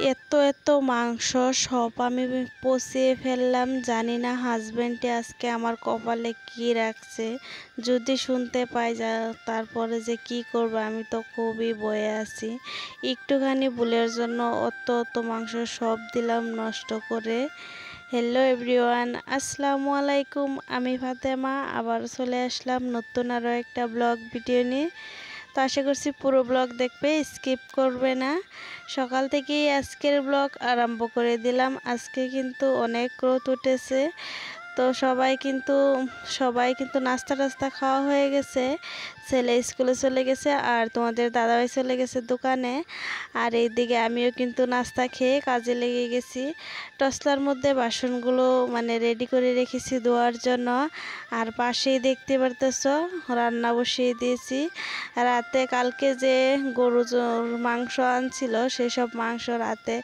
এত এত মাংস সব আমি পচিয়ে ফেললাম। জানি না হাজবেন্ডে আজকে আমার কপালে কি রাখছে। যদি শুনতে পাই তারপরে যে কি করবো, আমি তো খুবই ভয়ে আছি। একটুখানি ভুলের জন্য অত অত মাংস সব দিলাম নষ্ট করে। হ্যালো এভরিওয়ান, আসসালামু আলাইকুম। আমি ফাতেমা আবার চলে আসলাম নতুন আরও একটা ব্লগ ভিডিও নিয়ে। তো আশা করছি পুরো ব্লগ দেখবে, স্কিপ করবে না। সকাল থেকেই আজকের ব্লগ আরম্ভ করে দিলাম। আজকে কিন্তু অনেক রোদ উঠেছে। তো সবাই কিন্তু নাস্তা টাস্তা খাওয়া হয়ে গেছে। ছেলে স্কুলে চলে গেছে আর তোমাদের দাদাভাই চলে গেছে দোকানে। আর এইদিকে আমিও কিন্তু নাস্তা খেয়ে কাজে লেগে গেছি। টসলার মধ্যে বাসনগুলো রেডি করে রেখেছি ধোয়ার জন্য। আর পাশেই দেখতে পারতেছো রান্না বসিয়ে দিয়েছি। রাতে কালকে যে মাংস আনছিল, সেসব মাংস রাতে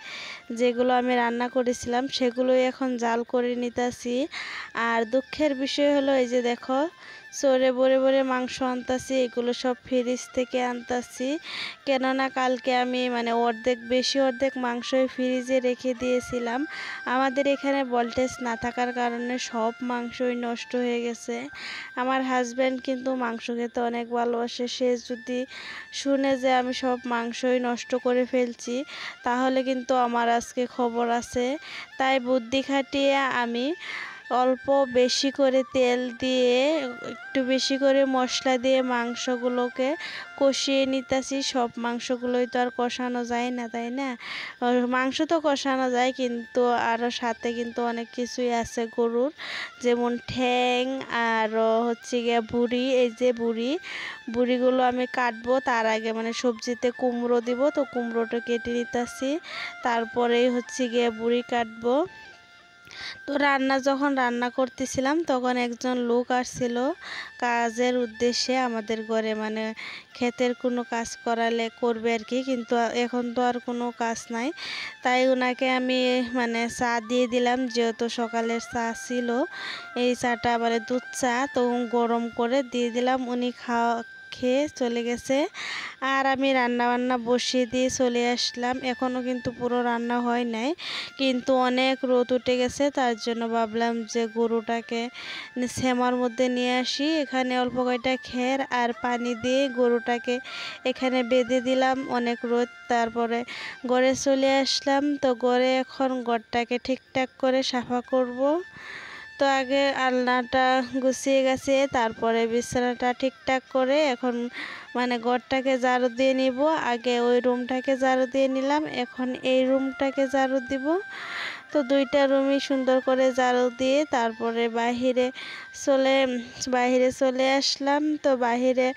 যেগুলো আমি রান্না করেছিলাম সেগুলোই এখন জাল করে নিতেছি। আর দুঃখের বিষয় হলো, এই যে দেখো চড়ে বড়ে বড়ে মাংস আনতাছি, এগুলো সব ফ্রিজ থেকে আনতাছি। কেননা কালকে আমি অর্ধেক মাংসই ফ্রিজে রেখে দিয়েছিলাম। আমাদের এখানে ভোল্টেজ না থাকার কারণে সব মাংসই নষ্ট হয়ে গেছে। আমার হাজব্যান্ড কিন্তু মাংস খেতে অনেক ভালোবাসে। সে যদি শুনে যে আমি সব মাংসই নষ্ট করে ফেলছি, তাহলে কিন্তু আমার আজকে খবর আছে। তাই বুদ্ধি খাটিয়ে আমি অল্প বেশি করে তেল দিয়ে, একটু বেশি করে মশলা দিয়ে মাংসগুলোকে কষিয়ে নিতেছি। সব মাংসগুলোই তো আর কষানো যায় না, তাই না? মাংস তো কষানো যায়, কিন্তু আরও সাথে কিন্তু অনেক কিছুই আছে গরুর, যেমন ঠ্যাং আর হচ্ছে গিয়ে বুড়ি। এই যে বুড়িগুলো আমি কাটবো, তার আগে সবজিতে কুমড়ো দিব, তো কুমড়োটা কেটে নিতেছি। তারপরেই হচ্ছে গিয়ে বুড়ি কাটবো। তো যখন রান্না করতেছিলাম তখন একজন লোক আসছিল কাজের উদ্দেশ্যে আমাদের ঘরে, ক্ষেতের কোনো কাজ করালে করবে আর কি। কিন্তু এখন তো আর কোনো কাজ নাই, তাই ওনাকে আমি চা দিয়ে দিলাম। যেহেতু সকালের চা ছিল, এই চাটা দুধ চা, তো গরম করে দিয়ে দিলাম। উনি খেয়ে চলে গেছে। আর আমি রান্না বান্না বসিয়ে দিয়ে চলে আসলাম। এখনও কিন্তু পুরো রান্না হয় নাই, কিন্তু অনেক রোদ উঠে গেছে। তার জন্য ভাবলাম যে গরুটাকে শ্যামার মধ্যে নিয়ে আসি। এখানে অল্প কয়টা খের আর পানি দিয়ে গরুটাকে এখানে বেঁধে দিলাম। অনেক রোদ। তারপরে ঘরে চলে আসলাম। তো ঘরে এখন ঘরটাকে ঠিকঠাক করে সাফা করব। তো আগে আলনাটা গুছিয়ে গাছিয়ে তারপরে বিছানাটা ঠিকঠাক করে এখন ঘরটাকে ঝাড়ু দিয়ে নিব। আগে ওই রুমটাকে ঝাড়ু দিয়ে নিলাম, এখন এই রুমটাকে ঝাড়ু দিব। তো দুইটা রুমই সুন্দর করে ঝাড়ু দিয়ে তারপরে বাহিরে চলে আসলাম। তো বাহিরে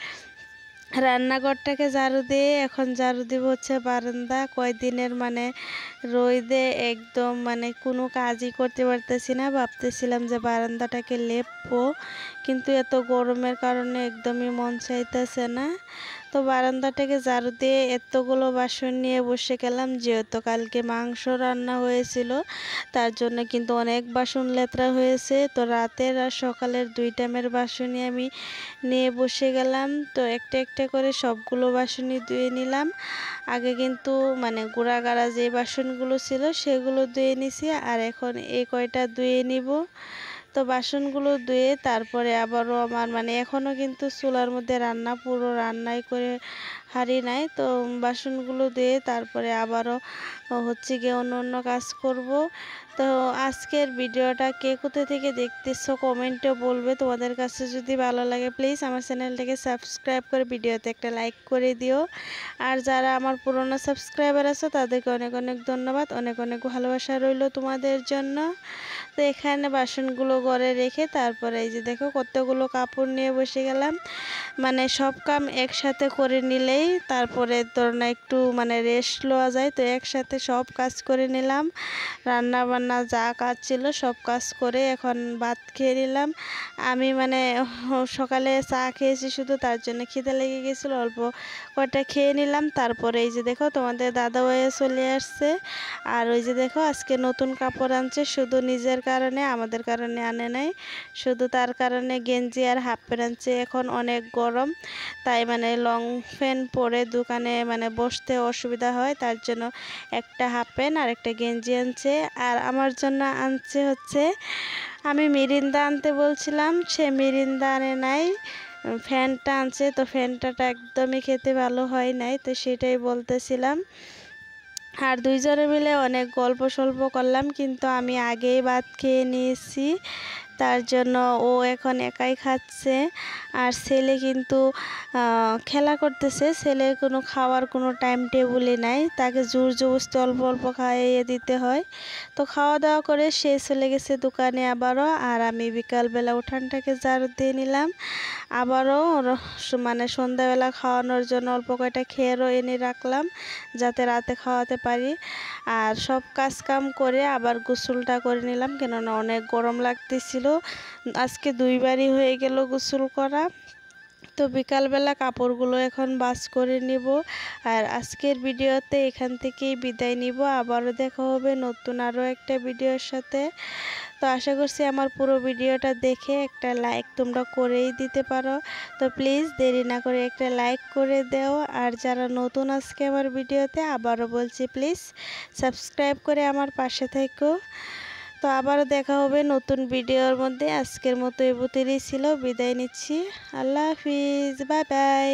রান্নাঘরটাকে ঝাড়ু দিয়ে এখন ঝাড়ু দিব হচ্ছে বারান্দা। কয়দিনের রোদে একদম কোনো কাজই করতে পারতেছি না। ভাবতেছিলাম যে বারান্দাটাকে লেপবো, কিন্তু এত গরমের কারণে একদমই মন চাইতেছে না। তো বারান্দাটাকে ঝাড়ু দিয়ে এতগুলো বাসন নিয়ে বসে গেলাম। যেহেতু কালকে মাংস রান্না হয়েছিল, তার জন্য কিন্তু অনেক বাসন লেত্রা হয়েছে। তো রাতের আর সকালের দুই টাইমের বাসনই আমি নিয়ে বসে গেলাম। তো একটা একটা করে সবগুলো বাসনই ধুয়ে নিলাম। আগে কিন্তু গুঁড়াগাড়া যে বাসনগুলো ছিল সেগুলো ধুয়ে নিছি, আর এখন এই কয়টা ধুয়ে নিব। তো বাসনগুলো ধুয়ে তারপরে আবারও আমার এখনও কিন্তু চুলার মধ্যে পুরো রান্নাই করে হারি নাই। তো বাসনগুলো ধুয়ে তারপরে আবারও হচ্ছে গিয়ে অন্য কাজ করব। তো আজকের ভিডিওটা কে কোথা থেকে দেখতেছো কমেন্টে বলবে। তোমাদের কাছে যদি ভালো লাগে প্লিজ আমার চ্যানেলটাকে সাবস্ক্রাইব করে ভিডিওতে একটা লাইক করে দিও। আর যারা আমার পুরনো সাবস্ক্রাইবার আছে তাদেরকে অনেক অনেক ধন্যবাদ, অনেক অনেক ভালোবাসা রইল তোমাদের জন্য। তো এখানে বাসনগুলো ঘরে রেখে তারপরে এই যে দেখো কতগুলো কাপড় নিয়ে বসে গেলাম। সব কাম একসাথে করে নিলেই তারপরে না একটু রেস্ট লওয়া যায়। তো একসাথে সব কাজ করে নিলাম। রান্না বান্না যা কাজ ছিল সব কাজ করে এখন ভাত খেয়ে নিলাম। আমি সকালে চা খেয়েছি শুধু, তার জন্য খিদে লেগে গেছিলো, অল্প কয়টা খেয়ে নিলাম। তারপরে এই যে দেখো তোমাদের দাদাভাইয়া চলে আসছে। আর ওই যে দেখো আজকে নতুন কাপড় আনছে, শুধু নিজের কারণে, আমাদের কারণে আনে নাই। শুধু তার কারণে গেঞ্জি আর হাফ প্যান্ট আনছে। এখন অনেক গরম, তাই মানে লং প্যান্ট পরে দোকানে মানে বসতে অসুবিধা হয়, তার জন্য একটা হাফ প্যান্ট আর একটা গেঞ্জি আনছে। আর আমার জন্য আনছে হচ্ছে, আমি মিরিন্দা আনতে বলছিলাম, সে মিরিন্দা আনে নাই, ফ্যানটা আনছে। তো ফ্যানটাটা একদমই খেতে ভালো হয় নাই, তো সেটাই বলতেছিলাম। আর দুইজনে মিলে অনেক গল্প সল্প করলাম, কিন্তু আমি আগেই ভাত খেয়ে নিয়েছি, তার জন্য ও এখন একাই খাচ্ছে। আর ছেলে কিন্তু খেলা করতেছে। ছেলের কোনো খাওয়ার কোনো টাইম টেবিলই নাই, তাকে জোর জবরদস্তি অল্প অল্প খাইয়ে দিতে হয়। তো খাওয়া দাওয়া করে সে চলে গেছে দোকানে আবারও। আর আমি বিকালবেলা উঠানটাকে ঝাড়ু দিয়ে নিলাম, আবারও মানে সন্ধ্যাবেলা খাওয়ানোর জন্য অল্প কয়টা খেয়েরও এনে রাখলাম, যাতে রাতে খাওয়াতে পারি। আর সব কাজ কাম করে আবার গোসলটা করে নিলাম, কেননা অনেক গরম লাগতেছিল। আজকে দুইবারই হয়ে গেল গোসল করা। তো বিকালবেলা কাপড়গুলো এখন ভাঁজ করে নিব। আর আজকের ভিডিওতে এখান থেকেই বিদায় নিব। আবারও দেখা হবে নতুন আরও একটা ভিডিওর সাথে। তো আশা করছি আমার পুরো ভিডিওটা দেখে একটা লাইক তোমরা করেই দিতে পারো। তো প্লিজ দেরি না করে একটা লাইক করে দাও। আর যারা নতুন আজকে আমার ভিডিওতে, আবারও বলছি প্লিজ সাবস্ক্রাইব করে আমার পাশে থেকো। তো আবারও দেখা হবে নতুন ভিডিওর মধ্যে। আজকের মতো এই ছিল, বিদায় নিচ্ছি। আল্লাহ হাফিজ, বাই বাই।